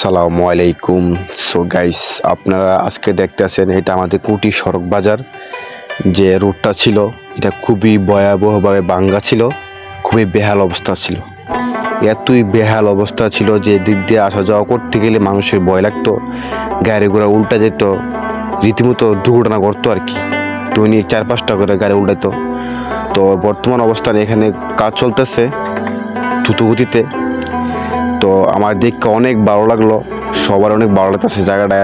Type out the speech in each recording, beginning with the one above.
আসসালামু আলাইকুম। So guys, আপনারা আজকে দেখতেছেন এটা আমাদের কুটি সড়ক বাজার। যে রোডটা ছিল এটা খুবই ভয়াবহভাবে ভাঙ্গা ছিল, খুবই বেহাল অবস্থা ছিল। এতই বেহাল অবস্থা ছিল যে দিক দিয়ে আসা যাওয়া করতে গেলে মানুষের ভয় লাগতো, গাড়ি ঘোড়া উল্টা যেত, রীতিমতো দুর্ঘটনা করতো আর কি। দৈনিক 4-5টা করে গাড়ি উল্টাতো। তো বর্তমান অবস্থানে এখানে কাজ চলতেছে দ্রুতগতিতে। তো আমার দেখতে অনেক ভালো লাগলো, সবার অনেক ভালো লাগতেছে। জায়গাটা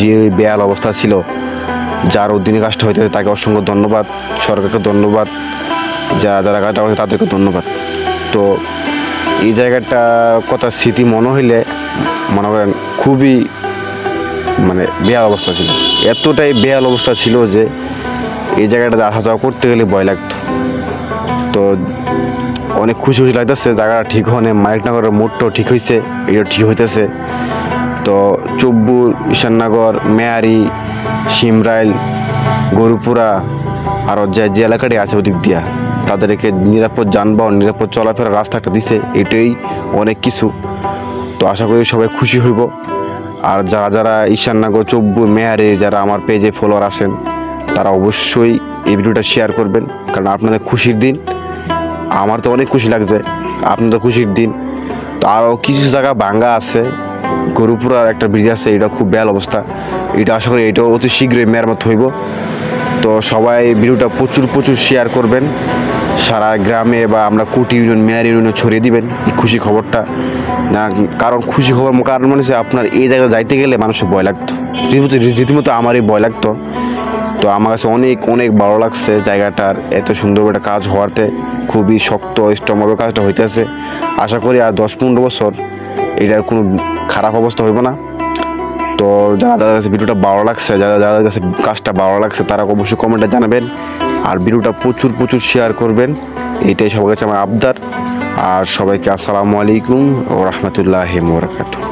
যে বেহাল অবস্থা ছিল, যার অধীনে কাজটা হইতেছে তাকে অসংখ্য ধন্যবাদ, সরকারকে ধন্যবাদ, যারা যারা কাজটা হয়েছে তাদেরকে ধন্যবাদ। তো এই জায়গাটা কথা স্মৃতি মনে হইলে মনে করেন খুবই বেহাল অবস্থা ছিল। এতটাই বেহাল অবস্থা ছিল যে এই জায়গাটাতে আসা যাওয়া করতে গেলে ভয় লাগতো। তো অনেক খুশি লাগতেছে, জায়গাটা ঠিক হনে মানিকনগরের মোড়টাও ঠিক হয়েছে, এটা ঠিক হইতেছে। তো চব্বুর, ঈশাননগর, মেয়ারি, শিমরাইল, গরুপুরা আরও যে এলাকাটি আছে ওদিক দিয়া তাদেরকে নিরাপদ যানবাহন, নিরাপদ চলাফেরার রাস্তা একটা দিছে, এটাই অনেক কিছু। তো আশা করি সবাই খুশি হইব। আর যারা যারা ঈশাননগর, চব্বুর, মেয়ারির যারা আমার পেজে ফলোয়ার আছেন তারা অবশ্যই এই ভিডিওটা শেয়ার করবেন, কারণ আপনাদের খুশির দিন। আমার তো অনেক খুশি লাগছে, আপনাদের খুশির দিন। তো আরও কিছু জায়গা ভাঙ্গা আছে, গরুপুরার একটা ব্রিজ আছে, এটা খুব বেহাল অবস্থা। এটা আশা করি এটাও অতি শীঘ্রই মেরামত হইব। তো সবাই ভিডিওটা প্রচুর শেয়ার করবেন, সারা গ্রামে বা আমরা কুটি ইউনিয়ন, মেয়ারি ইউনিয়নে ছড়িয়ে দিবেন এই খুশি খবরটা। না, কারণ খুশি খবর কারণ মানে আপনার এই জায়গায় যাইতে গেলে মানুষের ভয় লাগতো, রীতিমতো আমারই ভয় লাগতো। তো আমার কাছে অনেক ভালো লাগছে জায়গাটার এত সুন্দর একটা কাজ হওয়াতে। খুবই শক্ত স্ট্রংভাবে কাজটা হইতেছে। আশা করি আর 10-15 বছর এটার কোনো খারাপ অবস্থা হইব না। তো যাদের কাছে ভিডিওটা ভালো লাগছে, যাদের কাছে কাজটা ভালো লাগছে তারা অবশ্যই কমেন্টে জানাবেন, আর ভিডিওটা প্রচুর শেয়ার করবেন, এইটাই সবার কাছে আমার আবদার। আর সবাইকে আসসালামু আলাইকুম ওয়া রাহমাতুল্লাহি ওয়া বারাকাতুহু।